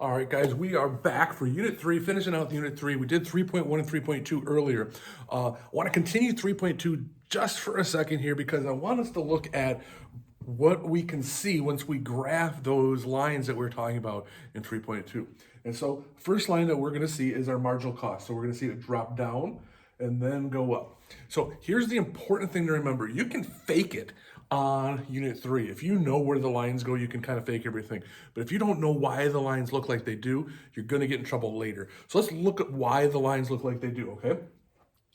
All right, guys, we are back for Unit 3, finishing out Unit 3. We did 3.1 and 3.2 earlier. I want to continue 3.2 just for a second here because I want us to look at what we can see once we graph those lines that we're talking about in 3.2. And so first line that we're going to see is our marginal cost. So we're going to see it drop down and then go up. So here's the important thing to remember. You can fake it on Unit 3. If you know where the lines go, you can kind of fake everything. But if you don't know why the lines look like they do, you're going to get in trouble later. So let's look at why the lines look like they do, okay?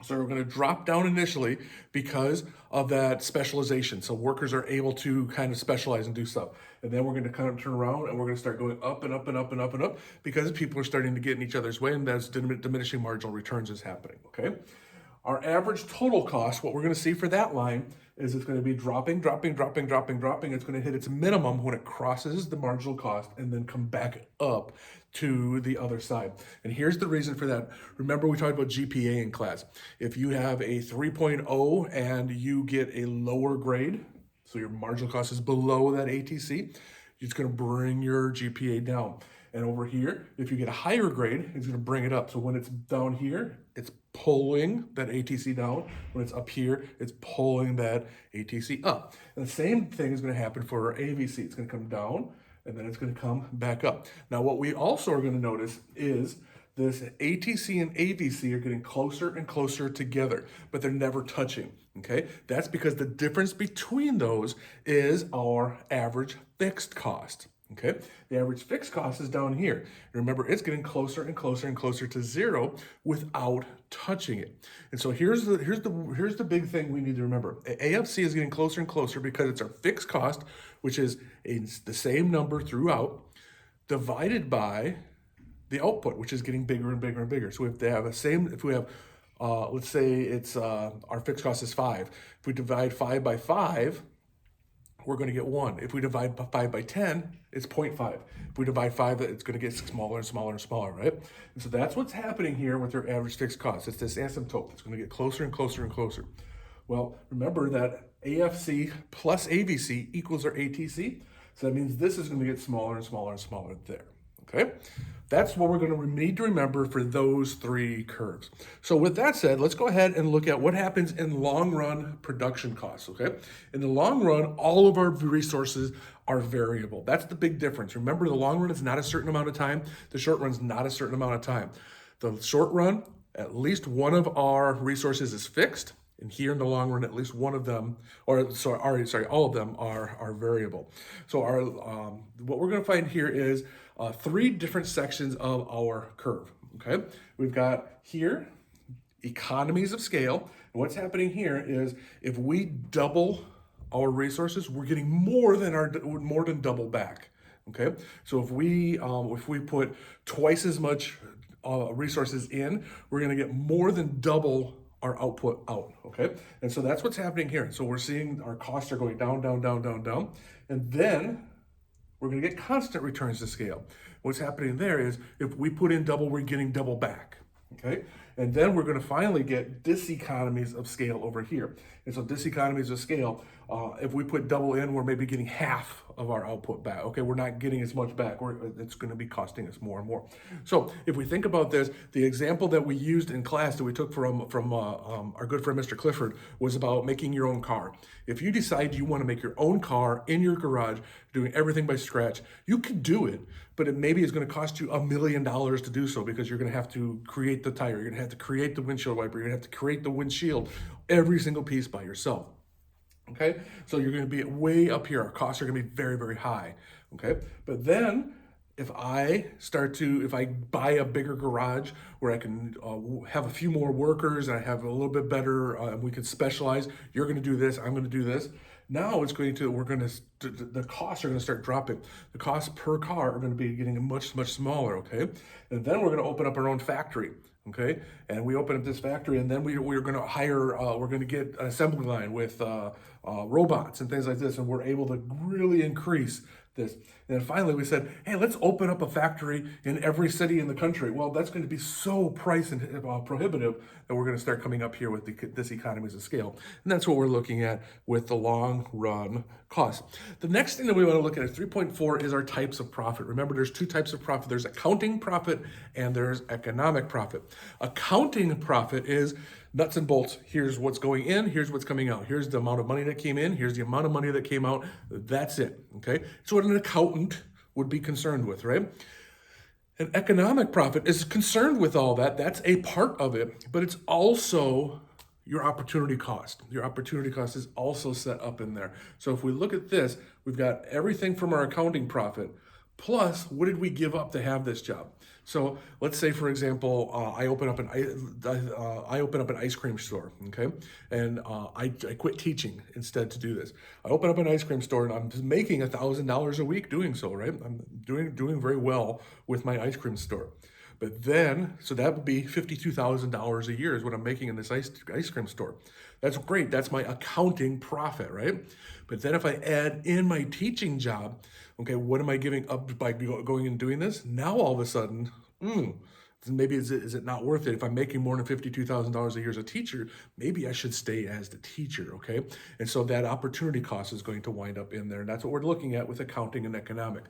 So we're going to drop down initially because of that specialization. So workers are able to kind of specialize and do stuff. And then we're going to kind of turn around and we're going to start going up and up and up and up and up because people are starting to get in each other's way, and that's diminishing marginal returns is happening, okay? Our average total cost, what we're going to see for that line is it's going to be dropping. It's going to hit its minimum when it crosses the marginal cost and then come back up to the other side. And here's the reason for that. Remember, we talked about GPA in class. If you have a 3.0 and you get a lower grade, so your marginal cost is below that ATC, it's going to bring your GPA down. And over here, if you get a higher grade, it's going to bring it up. So when it's down here, it's pulling that ATC down. When it's up here, it's pulling that ATC up. And the same thing is going to happen for our AVC. It's going to come down, and then it's going to come back up. Now, what we also are going to notice is this ATC and AVC are getting closer and closer together, but they're never touching, okay? That's because the difference between those is our average fixed cost. Okay, the average fixed cost is down here. Remember, it's getting closer and closer and closer to zero without touching it. And so here's the big thing we need to remember. AFC is getting closer and closer because it's our fixed cost, which is the same number throughout, divided by the output, which is getting bigger and bigger and bigger. So if we have let's say it's our fixed cost is 5. If we divide 5 by 5, we're going to get 1. If we divide 5 by 10, it's 0.5. If we divide 5, it's going to get smaller and smaller and smaller, right? And so that's what's happening here with your average fixed cost. It's this asymptote that's going to get closer and closer and closer. Well, remember that AFC plus AVC equals our ATC. So that means this is going to get smaller and smaller and smaller there, okay? That's what we're going to need to remember for those three curves. So with that said, let's go ahead and look at what happens in long run production costs, okay? In the long run, all of our resources are variable. That's the big difference. Remember, the long run is not a certain amount of time. The short run is not a certain amount of time. The short run, at least one of our resources is fixed. And here in the long run, at least one of them, all of them are variable. So what we're going to find here is 3 different sections of our curve, okay? We've got here economies of scale. And what's happening here is if we double our resources, we're getting more than double back, okay? So if we put twice as much resources in, we're going to get more than double our output out, okay? And so that's what's happening here. So we're seeing our costs are going down, down, down, down, down. And then we're going to get constant returns to scale. What's happening there is if we put in double, we're getting double back, okay? And then we're going to finally get diseconomies of scale over here. And so diseconomies of scale, if we put double in, we're maybe getting half of our output back, okay? We're not getting as much back. It's going to be costing us more and more. So if we think about this, the example that we used in class that we took from our good friend Mr. Clifford was about making your own car. If you decide you want to make your own car in your garage, doing everything by scratch, you can do it, but it maybe is going to cost you $1 million to do so because you're going to have to create the tire, you're going to have to create the windshield wiper, you're going to have to create the windshield, every single piece by yourself. Okay, so you're going to be way up here. Our costs are going to be very, very high. Okay, but then if I buy a bigger garage where I can have a few more workers and I have a little bit better, we can specialize. You're going to do this. I'm going to do this. Now the costs are going to start dropping. The costs per car are going to be getting much, much smaller. Okay, and then we're going to open up our own factory. Okay, and we open up this factory, and then we're going to hire. We're going to get an assembly line with robots and things like this, and we're able to really increase this. And then finally we said, hey, let's open up a factory in every city in the country. Well, that's going to be so price prohibitive that we're going to start coming up here with this economies of scale. And that's what we're looking at with the long run cost. The next thing that we want to look at is 3.4 is our types of profit. Remember, there's two types of profit. There's accounting profit and there's economic profit. Accounting profit is nuts and bolts. Here's what's going in, here's what's coming out. Here's the amount of money that came in, here's the amount of money that came out. That's it, okay? It's what an accountant would be concerned with, right? An economic profit is concerned with all that. That's a part of it, but it's also your opportunity cost. Your opportunity cost is also set up in there. So if we look at this, we've got everything from our accounting profit, plus what did we give up to have this job? So let's say, for example, I open up an ice cream store, okay, and I quit teaching instead to do this. I open up an ice cream store and I'm just making $1,000 a week doing so, right? I'm doing very well with my ice cream store. But then, so that would be $52,000 a year is what I'm making in this ice cream store. That's great. That's my accounting profit, right? But then if I add in my teaching job, okay, what am I giving up by going and doing this? Now all of a sudden, maybe is it not worth it? If I'm making more than $52,000 a year as a teacher, maybe I should stay as the teacher, okay? And so that opportunity cost is going to wind up in there. And that's what we're looking at with accounting and economic.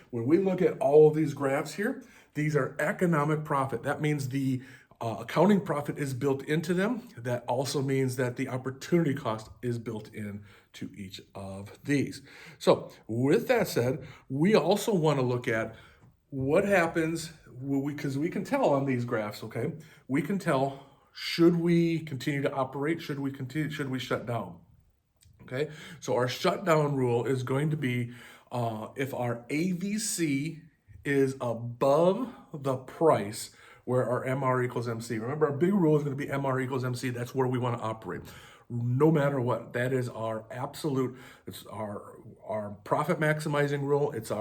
When we look at all of these graphs here, these are economic profit. That means the accounting profit is built into them. That also means that the opportunity cost is built in to each of these. So with that said, we also want to look at what happens, because we can tell on these graphs, okay? We can tell, should we continue to operate? Should we shut down? Okay, so our shutdown rule is going to be if our AVC is above the price where our MR equals MC. Remember, our big rule is going to be MR equals MC. That's where we want to operate, no matter what. That is our absolute. It's our profit maximizing rule. It's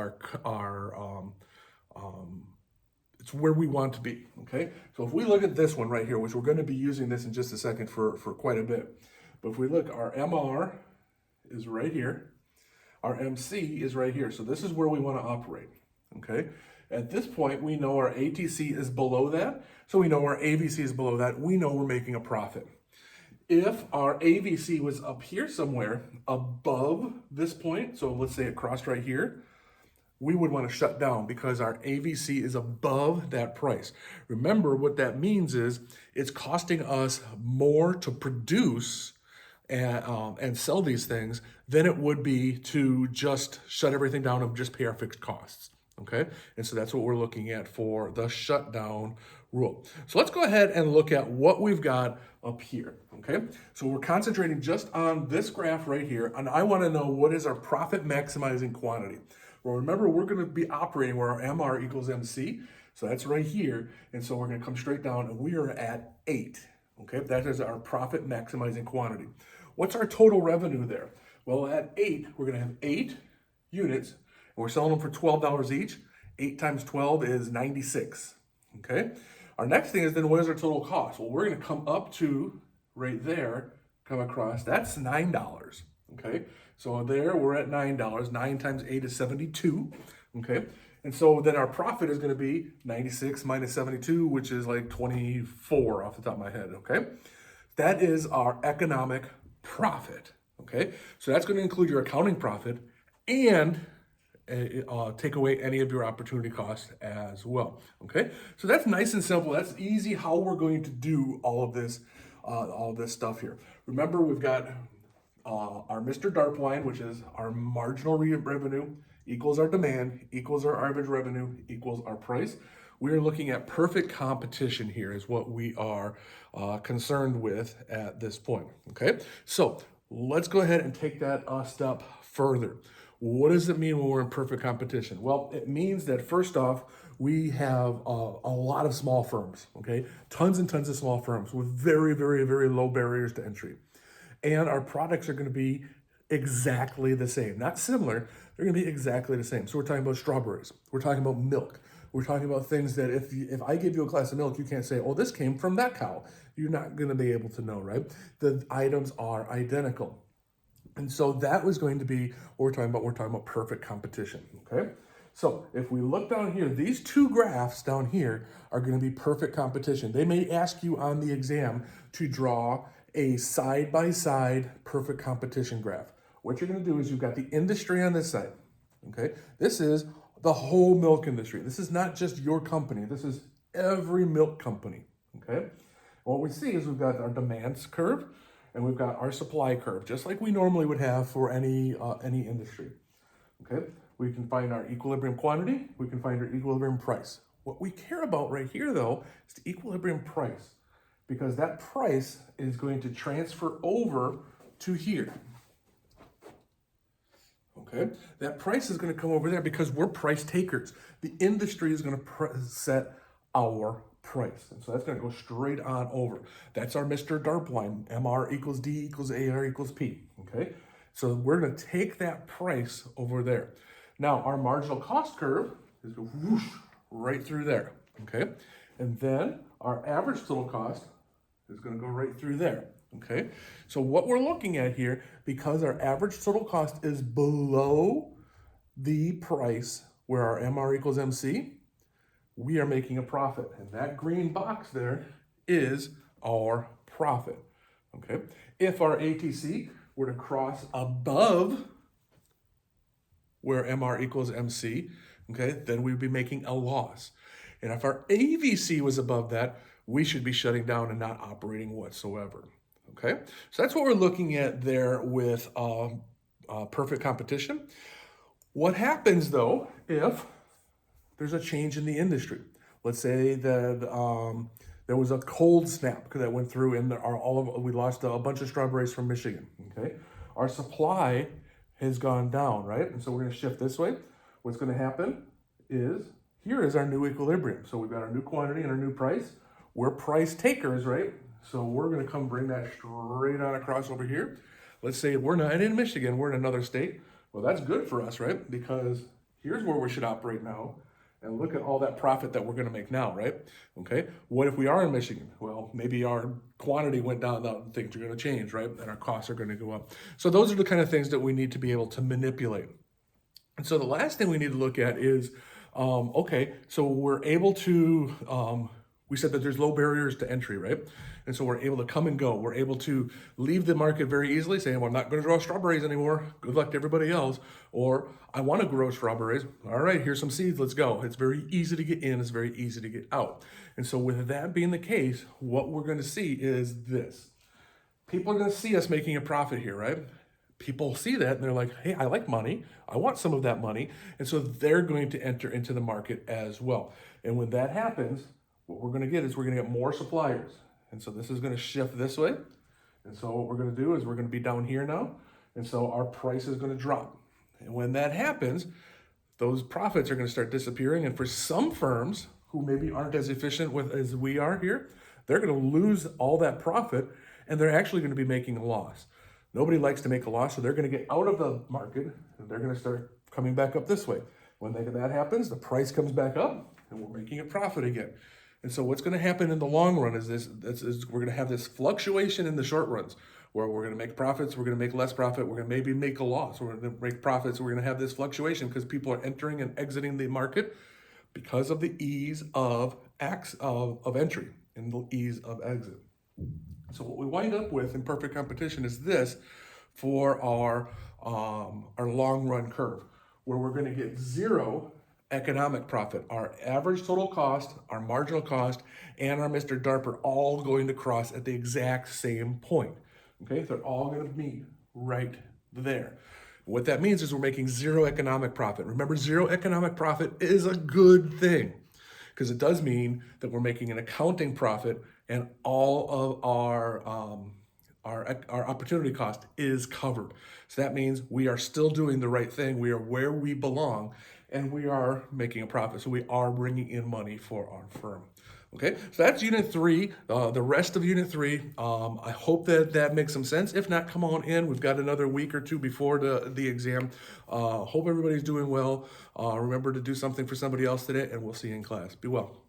it's where we want to be. Okay, so if we look at this one right here, which we're going to be using this in just a second for quite a bit, but if we look, our MR is right here. Our MC is right here. So this is where we want to operate. Okay. At this point, we know our ATC is below that. So we know our AVC is below that. We know we're making a profit. If our AVC was up here somewhere above this point, so let's say it crossed right here, we would want to shut down because our AVC is above that price. Remember, what that means is it's costing us more to produce and sell these things than it would be to just shut everything down and just pay our fixed costs. Okay, and so that's what we're looking at for the shutdown rule. So let's go ahead and look at what we've got up here. Okay, so we're concentrating just on this graph right here, and I want to know what is our profit maximizing quantity. Well, remember, we're going to be operating where our MR equals MC, so that's right here, and so we're going to come straight down, and we are at 8. Okay, that is our profit maximizing quantity. What's our total revenue there? Well, at 8, we're going to have 8 units. And we're selling them for $12 each. 8 times 12 is 96. Okay. Our next thing is then what is our total cost? Well, we're going to come up to right there, come across. That's $9. Okay. So there we're at $9. 9 times 8 is 72. Okay. And so then our profit is going to be 96 minus 72, which is like 24 off the top of my head. Okay. That is our economic profit. Okay. So that's going to include your accounting profit and take away any of your opportunity costs as well. Okay, so that's nice and simple. That's easy how we're going to do all of this stuff here. Remember, we've got our Mr. Darp line, which is our marginal revenue equals our demand equals our average revenue equals our price. We are looking at perfect competition here is what we are concerned with at this point. Okay, so let's go ahead and take that a step further. What does it mean when we're in perfect competition? Well, it means that first off, we have a lot of small firms, okay? Tons and tons of small firms with very, very, very low barriers to entry. And our products are going to be exactly the same. Not similar, they're going to be exactly the same. So we're talking about strawberries. We're talking about milk. We're talking about things that if I give you a glass of milk, you can't say, oh, this came from that cow. You're not going to be able to know, right? The items are identical. And so that was going to be what we're talking about. We're talking about perfect competition, okay? So if we look down here, these two graphs down here are going to be perfect competition. They may ask you on the exam to draw a side-by-side perfect competition graph. What you're going to do is you've got the industry on this side. Okay, this is the whole milk industry. This is not just your company. This is every milk company. Okay, what we see is we've got our demands curve and we've got our supply curve, just like we normally would have for any industry. Okay, we can find our equilibrium quantity. We can find our equilibrium price. What we care about right here, though, is the equilibrium price, because that price is going to transfer over to here. Okay, that price is going to come over there because we're price takers. The industry is going to set our price. And so that's going to go straight on over. That's our Mr. DARP line, MR equals D equals AR equals P. Okay, so we're going to take that price over there. Now, our marginal cost curve is going to whoosh right through there. Okay, and then our average total cost is going to go right through there. Okay, so what we're looking at here, because our average total cost is below the price where our MR equals MC, we are making a profit. And that green box there is our profit. Okay, if our ATC were to cross above where MR equals MC, okay, then we'd be making a loss. And if our AVC was above that, we should be shutting down and not operating whatsoever. Okay, so that's what we're looking at there with perfect competition. What happens though if there's a change in the industry? Let's say that there was a cold snap that went through and we lost a bunch of strawberries from Michigan. Okay, our supply has gone down, right? And so we're going to shift this way. What's going to happen is here is our new equilibrium. So we've got our new quantity and our new price. We're price takers, right? So we're going to come bring that straight on across over here. Let's say we're not in Michigan, we're in another state. Well, that's good for us, right? Because here's where we should operate now. And look at all that profit that we're going to make now, right? Okay, what if we are in Michigan? Well, maybe our quantity went down, things are going to change, right? And our costs are going to go up. So those are the kind of things that we need to be able to manipulate. And so the last thing we need to look at is, okay, so we're able to, we said that there's low barriers to entry, right? And so we're able to come and go. We're able to leave the market very easily, saying, well, I'm not going to grow strawberries anymore. Good luck to everybody else. Or I want to grow strawberries. All right, here's some seeds. Let's go. It's very easy to get in. It's very easy to get out. And so with that being the case, what we're going to see is this. People are going to see us making a profit here, right? People see that and they're like, hey, I like money. I want some of that money. And so they're going to enter into the market as well. And when that happens, what we're going to get is we're going to get more suppliers. And so this is going to shift this way. And so what we're going to do is we're going to be down here now. And so our price is going to drop. And when that happens, those profits are going to start disappearing. And for some firms who maybe aren't as efficient as we are here, they're going to lose all that profit and they're actually going to be making a loss. Nobody likes to make a loss, so they're going to get out of the market and they're going to start coming back up this way. When that happens, the price comes back up and we're making a profit again. And so what's going to happen in the long run is we're going to have this fluctuation in the short runs where we're going to make profits, we're going to make less profit, we're going to maybe make a loss, we're going to make profits, we're going to have this fluctuation because people are entering and exiting the market because of the ease of entry and the ease of exit. So what we wind up with in perfect competition is this for our long run curve, where we're going to get zero economic profit. Our average total cost, our marginal cost, and our Mr. DARP are all going to cross at the exact same point. Okay, they're all going to meet right there. What that means is we're making zero economic profit. Remember, zero economic profit is a good thing because it does mean that we're making an accounting profit and all of our opportunity cost is covered. So that means we are still doing the right thing. We are where we belong and we are making a profit. So we are bringing in money for our firm. Okay, so that's Unit 3, the rest of Unit 3. I hope that makes some sense. If not, come on in. We've got another week or two before the exam. Hope everybody's doing well. Remember to do something for somebody else today, and we'll see you in class. Be well.